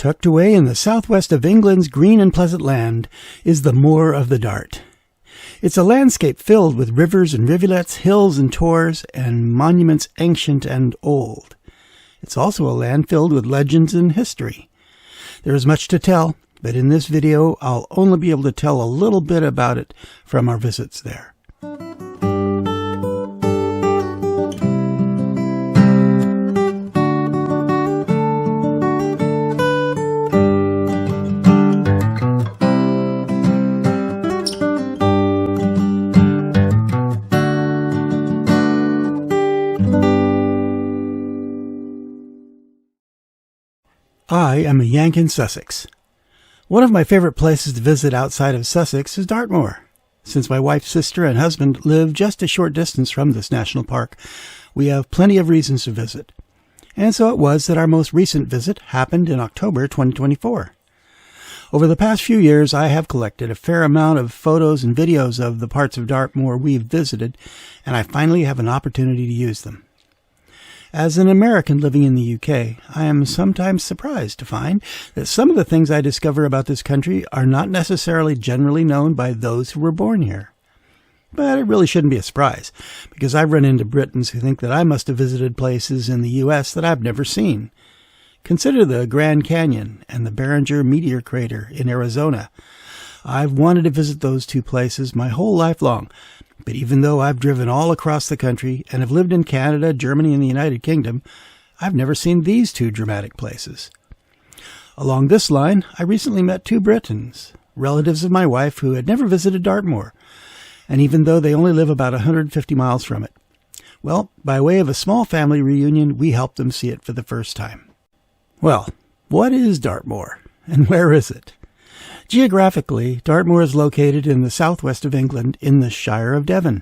Tucked away in the southwest of England's green and pleasant land is the Moor of the Dart. It's a landscape filled with rivers and rivulets, hills and tors, and monuments ancient and old. It's also a land filled with legends and history. There is much to tell, but in this video I'll only be able to tell a little bit about it from our visits there. I am a Yank in Sussex. One of my favorite places to visit outside of Sussex is Dartmoor. Since my wife's sister and husband live just a short distance from this national park, we have plenty of reasons to visit. And so it was that our most recent visit happened in October 2024. Over the past few years, I have collected a fair amount of photos and videos of the parts of Dartmoor we've visited, and I finally have an opportunity to use them. As an American living in the UK, I am sometimes surprised to find that some of the things I discover about this country are not necessarily generally known by those who were born here. But it really shouldn't be a surprise, because I've run into Britons who think that I must have visited places in the US that I've never seen. Consider the Grand Canyon and the Barringer Meteor Crater in Arizona. I've wanted to visit those two places my whole life long, but even though I've driven all across the country and have lived in Canada, Germany, and the United Kingdom, I've never seen these two dramatic places. Along this line, I recently met two Britons, relatives of my wife who had never visited Dartmoor, and even though they only live about 150 miles from it, well, by way of a small family reunion, we helped them see it for the first time. Well, what is Dartmoor, and where is it? Geographically, Dartmoor is located in the southwest of England in the Shire of Devon.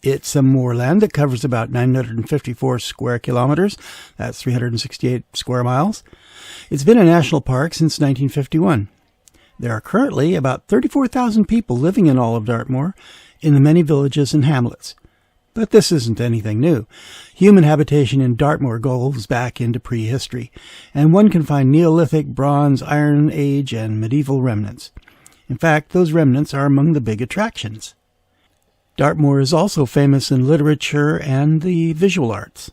It's a moorland that covers about 954 square kilometers, that's 368 square miles. It's been a national park since 1951. There are currently about 34,000 people living in all of Dartmoor, in the many villages and hamlets. But this isn't anything new. Human habitation in Dartmoor goes back into prehistory, and one can find Neolithic, Bronze, Iron Age, and medieval remnants. In fact, those remnants are among the big attractions. Dartmoor is also famous in literature and the visual arts.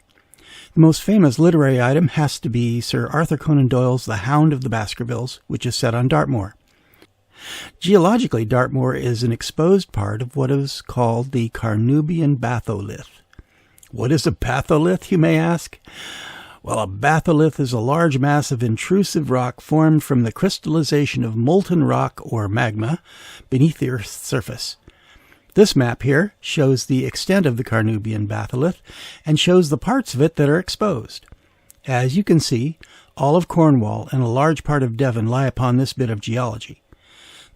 The most famous literary item has to be Sir Arthur Conan Doyle's The Hound of the Baskervilles, which is set on Dartmoor. Geologically, Dartmoor is an exposed part of what is called the Carnoobian batholith. What is a batholith, you may ask? Well, a batholith is a large mass of intrusive rock formed from the crystallization of molten rock or magma beneath the Earth's surface. This map here shows the extent of the Carnoobian batholith and shows the parts of it that are exposed. As you can see, all of Cornwall and a large part of Devon lie upon this bit of geology.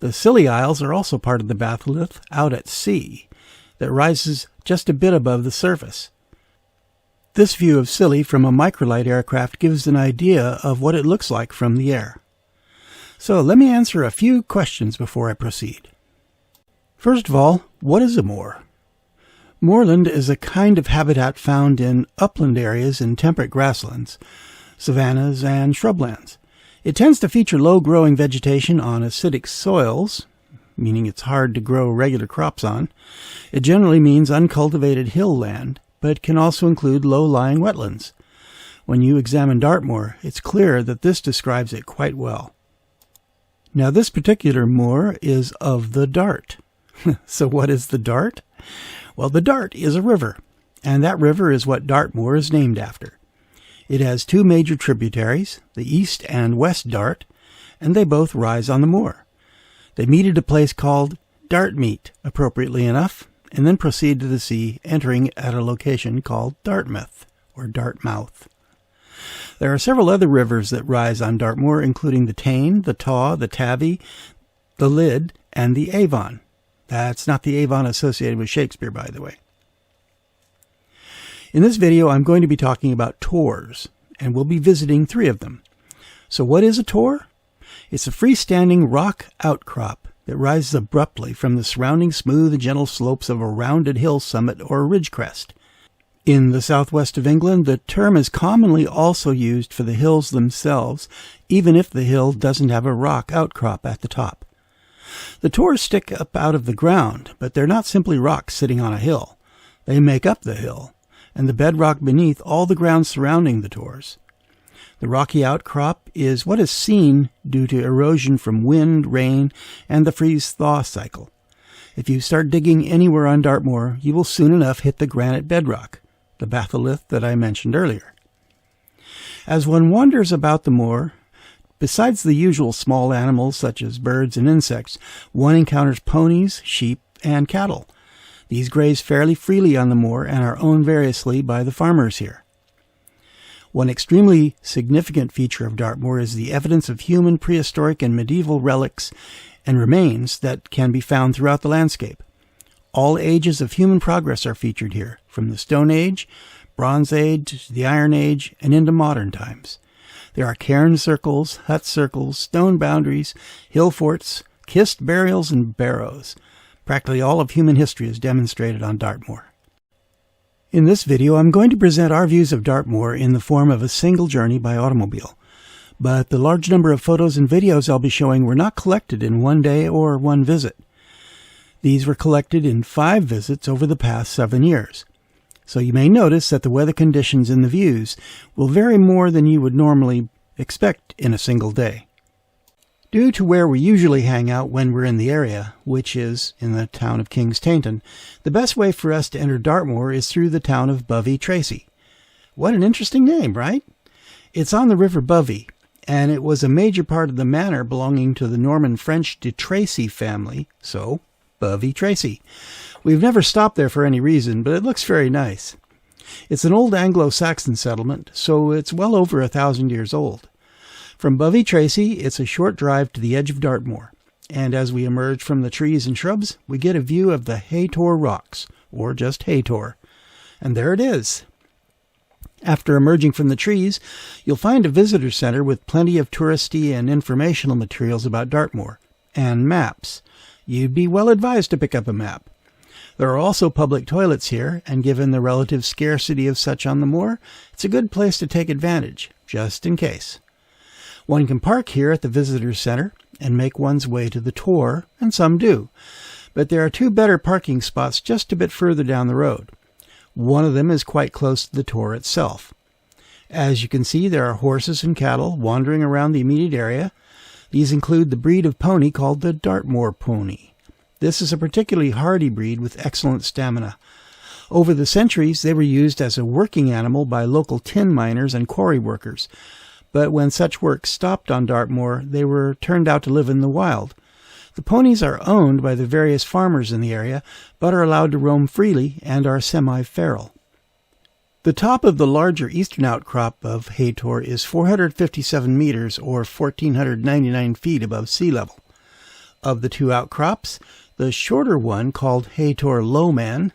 The Scilly Isles are also part of the batholith out at sea that rises just a bit above the surface. This view of Scilly from a microlight aircraft gives an idea of what it looks like from the air. So let me answer a few questions before I proceed. First of all, what is a moor? Moorland is a kind of habitat found in upland areas in temperate grasslands, savannas, and shrublands. It tends to feature low-growing vegetation on acidic soils, meaning it's hard to grow regular crops on. It generally means uncultivated hill land, but can also include low-lying wetlands. When you examine Dartmoor, it's clear that this describes it quite well. Now, this particular moor is of the Dart. So what is the Dart? Well, the Dart is a river, and that river is what Dartmoor is named after. It has two major tributaries, the East and West Dart, and they both rise on the moor. They meet at a place called Dartmeet, appropriately enough, and then proceed to the sea, entering at a location called Dartmouth, or Dartmouth. There are several other rivers that rise on Dartmoor, including the Tane, the Taw, the Tavy, the Lyd, and the Avon. That's not the Avon associated with Shakespeare, by the way. In this video, I'm going to be talking about tors, and we'll be visiting 3 of them. So what is a tor? It's a freestanding rock outcrop that rises abruptly from the surrounding smooth and gentle slopes of a rounded hill summit or ridge crest. In the southwest of England, the term is commonly also used for the hills themselves, even if the hill doesn't have a rock outcrop at the top. The tors stick up out of the ground, but they're not simply rocks sitting on a hill. They make up the hill, and the bedrock beneath all the ground surrounding the tors. The rocky outcrop is what is seen due to erosion from wind, rain, and the freeze-thaw cycle. If you start digging anywhere on Dartmoor, you will soon enough hit the granite bedrock, the batholith that I mentioned earlier. As one wanders about the moor, besides the usual small animals such as birds and insects, one encounters ponies, sheep, and cattle. These graze fairly freely on the moor and are owned variously by the farmers here. One extremely significant feature of Dartmoor is the evidence of human prehistoric and medieval relics and remains that can be found throughout the landscape. All ages of human progress are featured here, from the Stone Age, Bronze Age, the Iron Age, and into modern times. There are cairn circles, hut circles, stone boundaries, hill forts, kist burials, and barrows. Practically all of human history is demonstrated on Dartmoor. In this video, I'm going to present our views of Dartmoor in the form of a single journey by automobile. But the large number of photos and videos I'll be showing were not collected in one day or one visit. These were collected in 5 visits over the past 7 years. So you may notice that the weather conditions in the views will vary more than you would normally expect in a single day. Due to where we usually hang out when we're in the area, which is in the town of Kingsteignton, the best way for us to enter Dartmoor is through the town of Bovey Tracey. What an interesting name, right? It's on the River Bovey, and it was a major part of the manor belonging to the Norman French de Tracey family, so Bovey Tracey. We've never stopped there for any reason, but it looks very nice. It's an old Anglo-Saxon settlement, so it's well over 1,000 years old. From Bovey Tracey, it's a short drive to the edge of Dartmoor, and as we emerge from the trees and shrubs, we get a view of the Hundatorra rocks, or just Hundatorra. And there it is. After emerging from the trees, you'll find a visitor center with plenty of touristy and informational materials about Dartmoor, and maps. You'd be well advised to pick up a map. There are also public toilets here, and given the relative scarcity of such on the moor, it's a good place to take advantage, just in case. One can park here at the visitor center and make one's way to the Tor, and some do. But there are 2 better parking spots just a bit further down the road. One of them is quite close to the Tor itself. As you can see, there are horses and cattle wandering around the immediate area. These include the breed of pony called the Dartmoor Pony. This is a particularly hardy breed with excellent stamina. Over the centuries, they were used as a working animal by local tin miners and quarry workers. But when such work stopped on Dartmoor, they were turned out to live in the wild. The ponies are owned by the various farmers in the area, but are allowed to roam freely and are semi-feral. The top of the larger eastern outcrop of Hundatorra is 457 meters, or 1,499 feet above sea level. Of the 2 outcrops, the shorter one, called Hundatorra Lowman,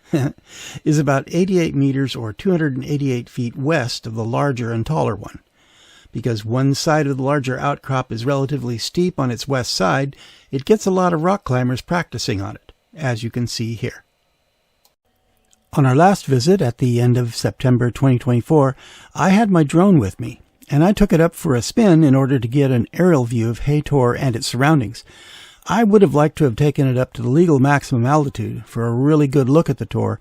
is about 88 meters, or 288 feet west of the larger and taller one. Because one side of the larger outcrop is relatively steep on its west side, it gets a lot of rock climbers practicing on it, as you can see here. On our last visit at the end of September 2024, I had my drone with me, and I took it up for a spin in order to get an aerial view of Hundatorra and its surroundings. I would have liked to have taken it up to the legal maximum altitude for a really good look at the Tor,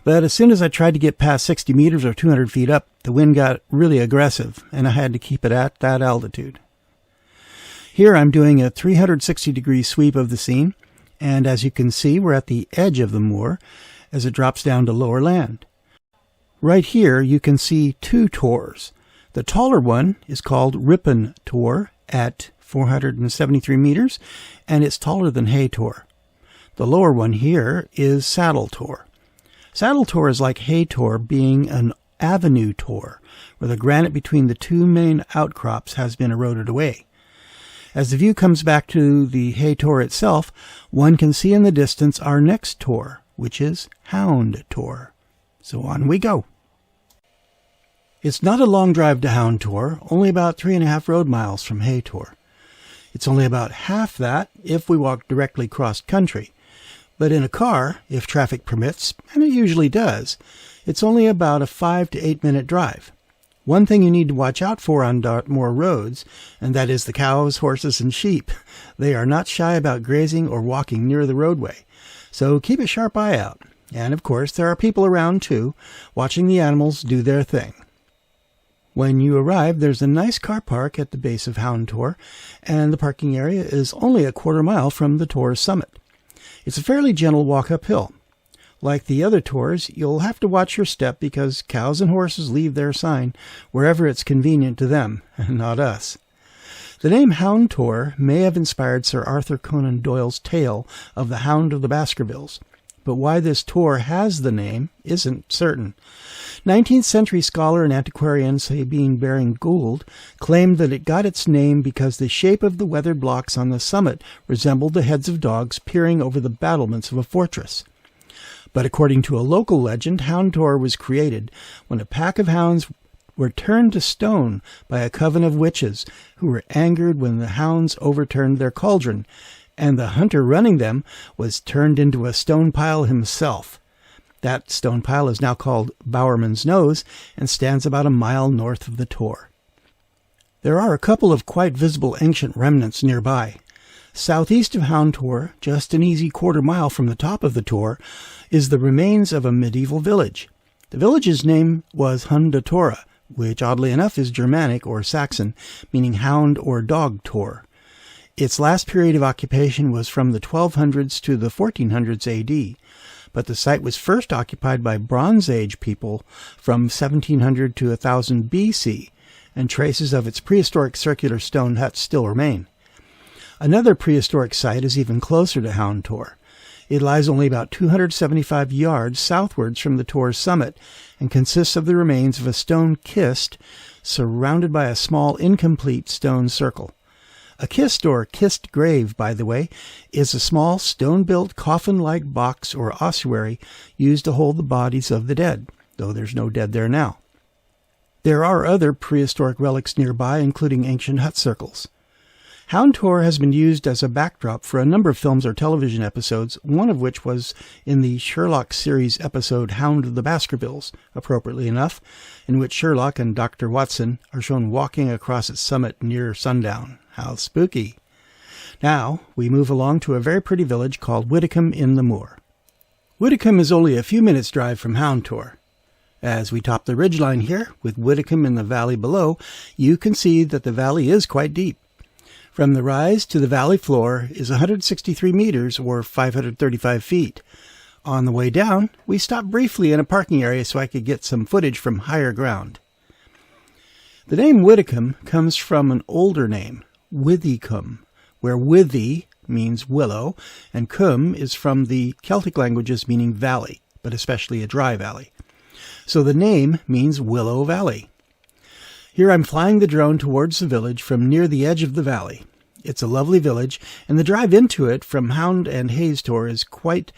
but as soon as I tried to get past 60 meters or 200 feet up, the wind got really aggressive, and I had to keep it at that altitude. Here I'm doing a 360-degree sweep of the scene, and as you can see, we're at the edge of the moor as it drops down to lower land. Right here you can see 2 tors. The taller one is called Rippon Tor at 473 meters, and it's taller than Hundatorra. The lower one here is Saddle Tor. Saddle Tor is like Hundatorra, being an avenue tor, where the granite between the 2 main outcrops has been eroded away. As the view comes back to the Hundatorra itself, one can see in the distance our next tor, which is Hound Tor. So on we go. It's not a long drive to Hound Tor, only about 3.5 road miles from Hundatorra. It's only about half that if we walk directly cross country. But in a car, if traffic permits, and it usually does, it's only about a 5 to 8 minute drive. One thing you need to watch out for on Dartmoor roads, and that is the cows, horses, and sheep. They are not shy about grazing or walking near the roadway, so keep a sharp eye out. And of course, there are people around too, watching the animals do their thing. When you arrive, there's a nice car park at the base of Hound Tor, and the parking area is only a quarter mile from the Tor's summit. It's a fairly gentle walk uphill. Like the other tours, you'll have to watch your step because cows and horses leave their sign wherever it's convenient to them, and not us. The name Hound Tor may have inspired Sir Arthur Conan Doyle's tale of the Hound of the Baskervilles, but why this tor has the name isn't certain. 19th century scholar and antiquarian Sabine Baring-Gould claimed that it got its name because the shape of the weathered blocks on the summit resembled the heads of dogs peering over the battlements of a fortress. But according to a local legend, Hound Tor was created when a pack of hounds were turned to stone by a coven of witches who were angered when the hounds overturned their cauldron, and the hunter running them was turned into a stone pile himself. That stone pile is now called Bowerman's Nose and stands about a mile north of the Tor. There are a couple of quite visible ancient remnants nearby. Southeast of Hound Tor, just an easy quarter mile from the top of the Tor, is the remains of a medieval village. The village's name was Hundatorra, which oddly enough is Germanic or Saxon, meaning hound or dog Tor. Its last period of occupation was from the 1200s to the 1400s AD, but the site was first occupied by Bronze Age people from 1700 to 1000 BC, and traces of its prehistoric circular stone huts still remain. Another prehistoric site is even closer to Hound Tor. It lies only about 275 yards southwards from the Tor's summit and consists of the remains of a stone kist surrounded by a small incomplete stone circle. A kist, or Cist Grave, by the way, is a small stone-built coffin-like box or ossuary used to hold the bodies of the dead, though there's no dead there now. There are other prehistoric relics nearby, including ancient hut circles. Hound Tor has been used as a backdrop for a number of films or television episodes, one of which was in the Sherlock series episode Hound of the Baskervilles, appropriately enough, in which Sherlock and Dr. Watson are shown walking across its summit near sundown. How spooky. Now, we move along to a very pretty village called Widecombe-in-the-Moor. Widecombe is only a few minutes' drive from Hound Tor. As we top the ridgeline here, with Widecombe in the valley below, you can see that the valley is quite deep. From the rise to the valley floor is 163 meters, or 535 feet. On the way down, we stopped briefly in a parking area so I could get some footage from higher ground. The name Widecombe comes from an older name, Widecombe, where withy means willow, and combe is from the Celtic languages meaning valley, but especially a dry valley. So the name means Willow Valley. Here I'm flying the drone towards the village from near the edge of the valley. It's a lovely village, and the drive into it from Hound and Hayes Tor is quite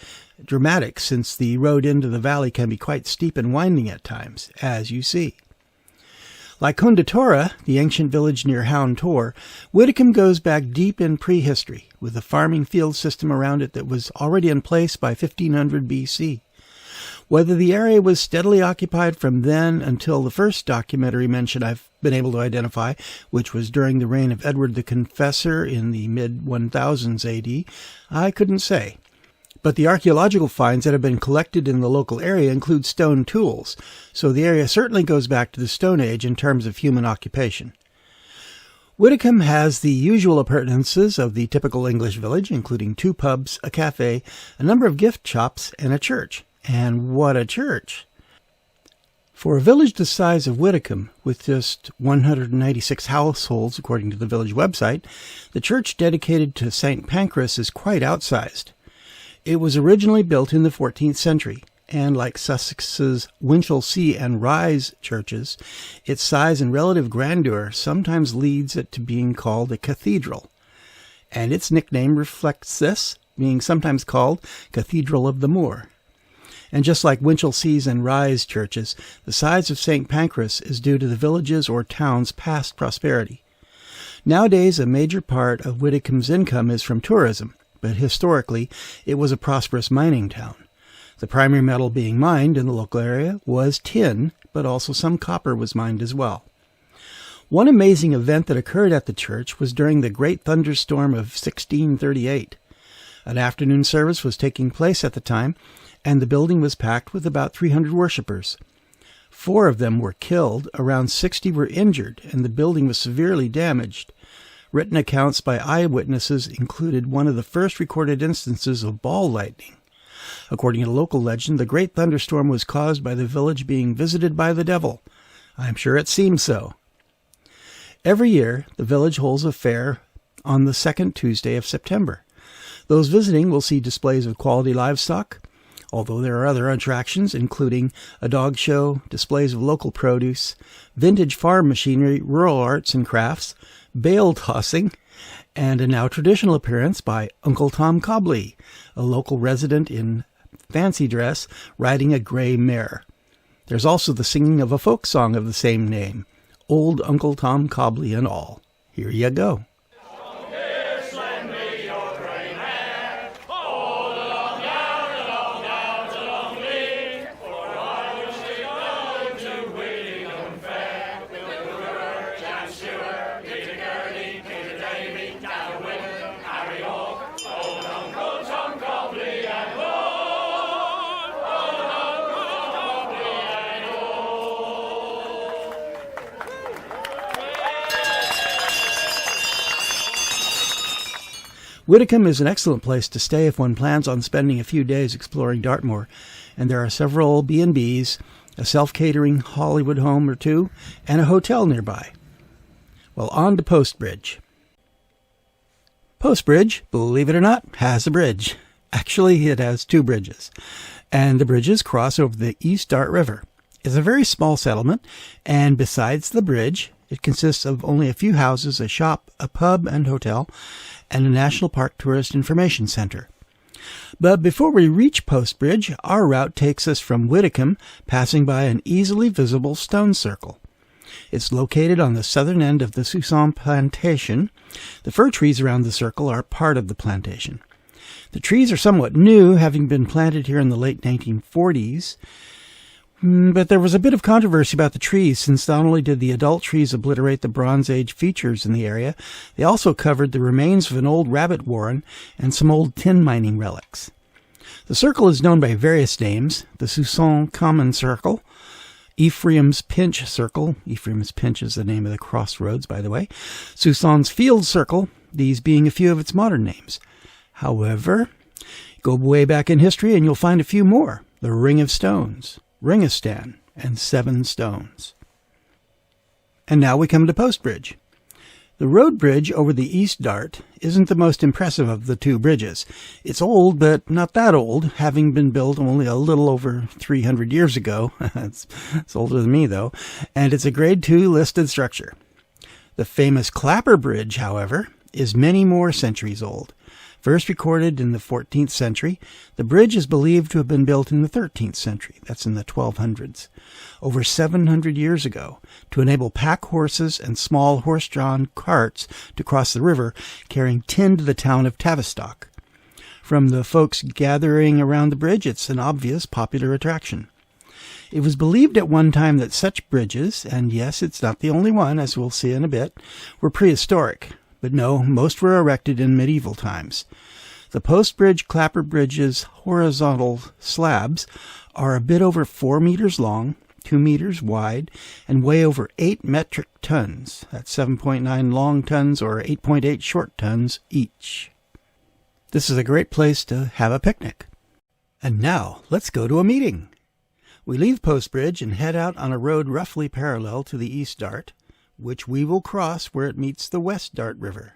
dramatic, since the road into the valley can be quite steep and winding at times, as you see. Like Hundatorra, the ancient village near Hound Tor, Widecombe goes back deep in prehistory, with a farming field system around it that was already in place by 1500 BC. Whether the area was steadily occupied from then until the first documentary mention I've been able to identify, which was during the reign of Edward the Confessor in the mid-1000s AD, I couldn't say. But the archaeological finds that have been collected in the local area include stone tools, so the area certainly goes back to the Stone Age in terms of human occupation. Widecombe has the usual appurtenances of the typical English village, including 2 pubs, a cafe, a number of gift shops, and a church. And what a church! For a village the size of Widecombe, with just 196 households according to the village website, the church dedicated to St. Pancras is quite outsized. It was originally built in the 14th century, and like Sussex's Winchelsea and Rise churches, its size and relative grandeur sometimes leads it to being called a cathedral. And its nickname reflects this, being sometimes called Cathedral of the Moor. And just like Winchelsea's and Rise churches, the size of St. Pancras is due to the village's or town's past prosperity. Nowadays, a major part of Widecombe's income is from tourism, but historically it was a prosperous mining town. The primary metal being mined in the local area was tin, but also some copper was mined as well. One amazing event that occurred at the church was during the Great Thunderstorm of 1638. An afternoon service was taking place at the time, and the building was packed with about 300 worshippers. 4 of them were killed, around 60 were injured, and the building was severely damaged. Written accounts by eyewitnesses included one of the first recorded instances of ball lightning. According to local legend, the great thunderstorm was caused by the village being visited by the devil. I'm sure it seems so. Every year, the village holds a fair on the second Tuesday of September. Those visiting will see displays of quality livestock, although there are other attractions, including a dog show, displays of local produce, vintage farm machinery, rural arts and crafts, bale tossing, and a now traditional appearance by Uncle Tom Cobley, a local resident in fancy dress, riding a gray mare. There's also the singing of a folk song of the same name, Old Uncle Tom Cobley and all. Here you go. Widecombe is an excellent place to stay if one plans on spending a few days exploring Dartmoor, and there are several B&Bs, a self-catering Hollywood home or two, and a hotel nearby. Well, on to Postbridge. Postbridge, believe it or not, has a bridge. Actually, it has 2 bridges, and the bridges cross over the East Dart River. It's a very small settlement, and besides the bridge, it consists of only a few houses, a shop, a pub and hotel, and a National Park Tourist Information Center. But before we reach Postbridge, our route takes us from Widecombe, passing by an easily visible stone circle. It's located on the southern end of the Sousson plantation. The fir trees around the circle are part of the plantation. The trees are somewhat new, having been planted here in the late 1940s. But there was a bit of controversy about the trees, since not only did the adult trees obliterate the Bronze Age features in the area, they also covered the remains of an old rabbit warren and some old tin mining relics. The circle is known by various names: the Sousson Common Circle, Ephraim's Pinch Circle — Ephraim's Pinch is the name of the crossroads, by the way — Sousson's Field Circle, these being a few of its modern names. However, go way back in history and you'll find a few more: the Ring of Stones, Ringistan, and 7 Stones. And now we come to Postbridge. The road bridge over the East Dart isn't the most impressive of the 2 bridges. It's old, but not that old, having been built only a little over 300 years ago. It's older than me, though. And it's a Grade 2 listed structure. The famous Clapper Bridge, however, is many more centuries old. First recorded in the 14th century, the bridge is believed to have been built in the 13th century. That's in the 1200s. Over 700 years ago, to enable pack horses and small horse-drawn carts to cross the river, carrying tin to the town of Tavistock. From the folks gathering around the bridge, it's an obvious popular attraction. It was believed at one time that such bridges, and yes, it's not the only one, as we'll see in a bit, were prehistoric. But no, most were erected in medieval times. The Postbridge Clapper Bridge's horizontal slabs are a bit over 4 meters long, 2 meters wide, and weigh over 8 metric tons. That's 7.9 long tons or 8.8 short tons each. This is a great place to have a picnic. And now, let's go to a meeting. We leave Postbridge and head out on a road roughly parallel to the East Dart, which we will cross where it meets the West Dart River.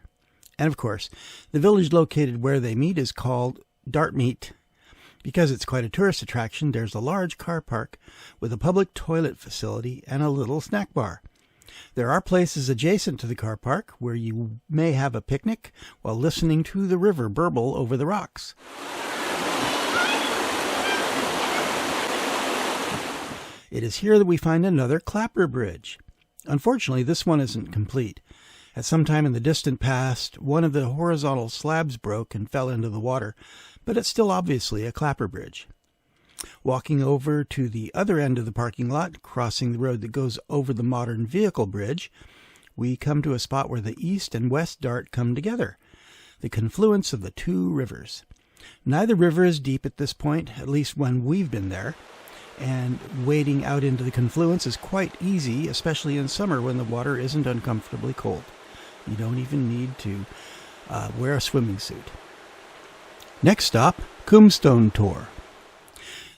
And of course, the village located where they meet is called Dartmeet. Because it's quite a tourist attraction, there's a large car park with a public toilet facility and a little snack bar. There are places adjacent to the car park where you may have a picnic while listening to the river burble over the rocks. It is here that we find another Clapper Bridge. Unfortunately, this one isn't complete. At some time in the distant past, one of the horizontal slabs broke and fell into the water, but it's still obviously a clapper bridge. Walking over to the other end of the parking lot, crossing the road that goes over the modern vehicle bridge, we come to a spot where the East and West Dart come together, the confluence of the two rivers. Neither river is deep at this point, at least when we've been there, and wading out into the confluence is quite easy, especially in summer when the water isn't uncomfortably cold. You don't even need to wear a swimming suit. Next stop, Combestone Tor.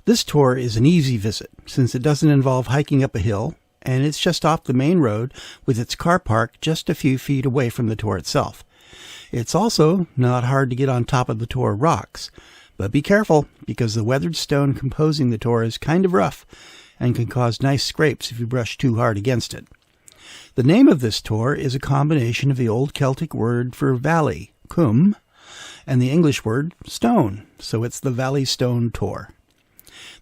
This tour is an easy visit, since it doesn't involve hiking up a hill, and it's just off the main road with its car park just a few feet away from the Tor itself. It's also not hard to get on top of the Tor rocks, but be careful, because the weathered stone composing the Tor is kind of rough and can cause nice scrapes if you brush too hard against it. The name of this Tor is a combination of the old Celtic word for valley, cumb, and the English word stone, so it's the Valley Stone Tor.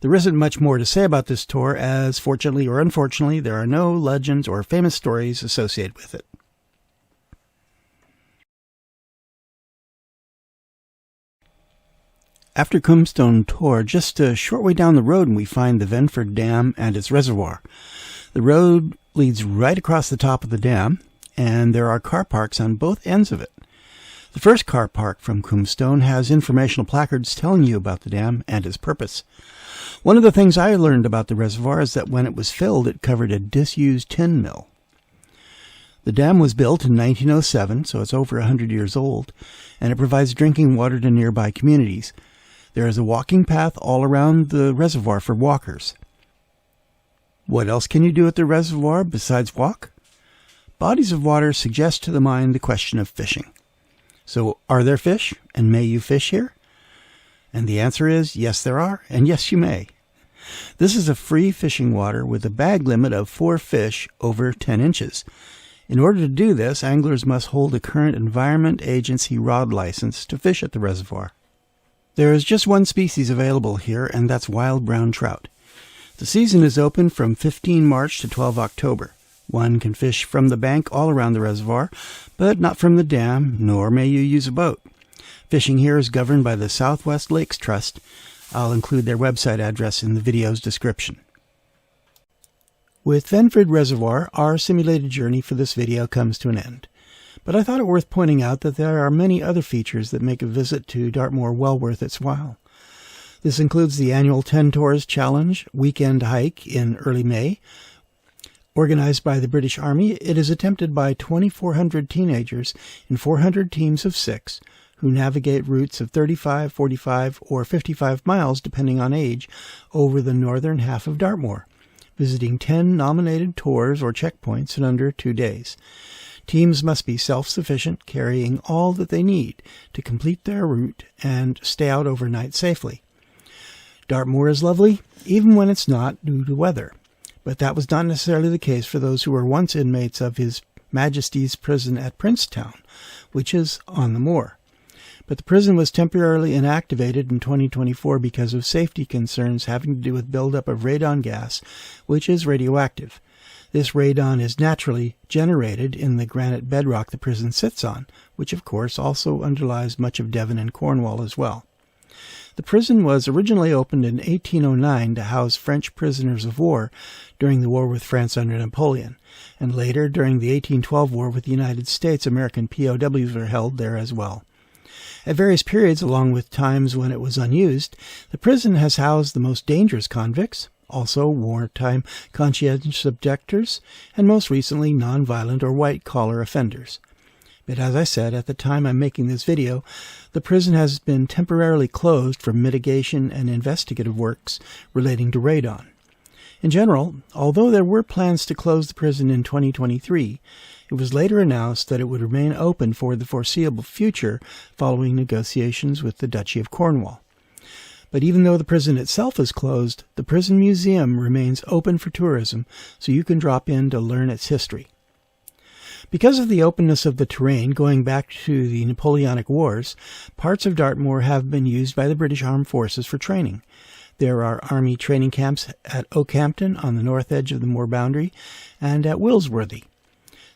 There isn't much more to say about this Tor, as fortunately or unfortunately there are no legends or famous stories associated with it. After Combestone Tor, just a short way down the road, we find the Venford Dam and its reservoir. The road leads right across the top of the dam, and there are car parks on both ends of it. The first car park from Combestone has informational placards telling you about the dam and its purpose. One of the things I learned about the reservoir is that when it was filled, it covered a disused tin mill. The dam was built in 1907, so it's over 100 years old, and it provides drinking water to nearby communities. There is a walking path all around the reservoir for walkers. What else can you do at the reservoir besides walk? Bodies of water suggest to the mind the question of fishing. So, are there fish, and may you fish here? And the answer is, yes there are, and yes you may. This is a free fishing water with a bag limit of 4 fish over 10 inches. In order to do this, anglers must hold a current Environment Agency rod license to fish at the reservoir. There is just one species available here, and that's wild brown trout. The season is open from 15 March to 12 October. One can fish from the bank all around the reservoir, but not from the dam, nor may you use a boat. Fishing here is governed by the Southwest Lakes Trust. I'll include their website address in the video's description. With Venford Reservoir, our simulated journey for this video comes to an end. But I thought it worth pointing out that there are many other features that make a visit to Dartmoor well worth its while. This includes the annual 10 Tours Challenge weekend hike in early May. Organized by the British Army, it is attempted by 2,400 teenagers in 400 teams of 6 who navigate routes of 35, 45, or 55 miles, depending on age, over the northern half of Dartmoor, visiting 10 nominated tours or checkpoints in under 2 days. Teams must be self-sufficient, carrying all that they need to complete their route and stay out overnight safely. Dartmoor is lovely, even when it's not due to weather. But that was not necessarily the case for those who were once inmates of His Majesty's prison at Princetown, which is on the moor. But the prison was temporarily inactivated in 2024 because of safety concerns having to do with buildup of radon gas, which is radioactive. This radon is naturally generated in the granite bedrock the prison sits on, which of course also underlies much of Devon and Cornwall as well. The prison was originally opened in 1809 to house French prisoners of war during the war with France under Napoleon, and later during the 1812 war with the United States, American POWs were held there as well. At various periods, along with times when it was unused, the prison has housed the most dangerous convicts, also wartime conscientious objectors, and most recently nonviolent or white-collar offenders. But as I said at the time I'm making this video, the prison has been temporarily closed for mitigation and investigative works relating to radon. In general, although there were plans to close the prison in 2023, it was later announced that it would remain open for the foreseeable future following negotiations with the Duchy of Cornwall. But even though the prison itself is closed, the prison museum remains open for tourism, so you can drop in to learn its history. Because of the openness of the terrain going back to the Napoleonic Wars, parts of Dartmoor have been used by the British Armed Forces for training. There are Army training camps at Oakhampton on the north edge of the moor boundary and at Willsworthy.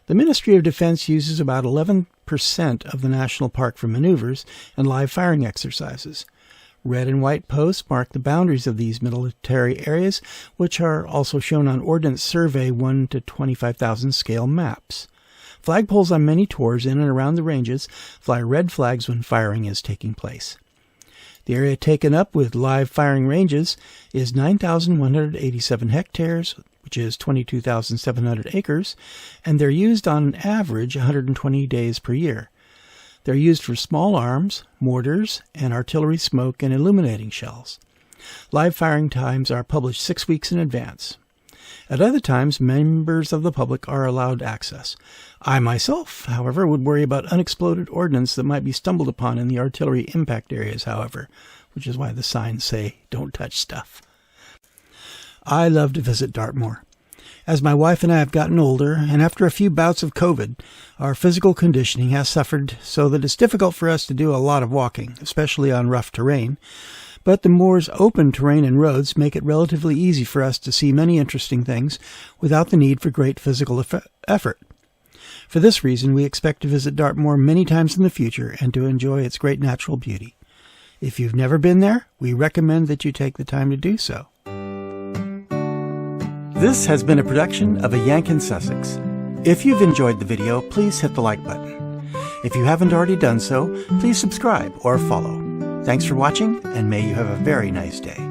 The Ministry of Defense uses about 11% of the national park for maneuvers and live firing exercises. Red and white posts mark the boundaries of these military areas, which are also shown on Ordnance Survey 1 to 25,000 scale maps. Flagpoles on many tours in and around the ranges fly red flags when firing is taking place. The area taken up with live firing ranges is 9,187 hectares, which is 22,700 acres, and they're used on average 120 days per year. They're used for small arms, mortars, and artillery smoke and illuminating shells. Live firing times are published 6 weeks in advance. At other times, members of the public are allowed access. I myself, however, would worry about unexploded ordnance that might be stumbled upon in the artillery impact areas, however, which is why the signs say, "Don't touch stuff." I love to visit Dartmoor. As my wife and I have gotten older, and after a few bouts of COVID, our physical conditioning has suffered so that it's difficult for us to do a lot of walking, especially on rough terrain. But the moor's open terrain and roads make it relatively easy for us to see many interesting things without the need for great physical effort. For this reason, we expect to visit Dartmoor many times in the future and to enjoy its great natural beauty. If you've never been there, we recommend that you take the time to do so. This has been a production of A Yank in Sussex. If you've enjoyed the video, please hit the like button. If you haven't already done so, please subscribe or follow. Thanks for watching, and may you have a very nice day.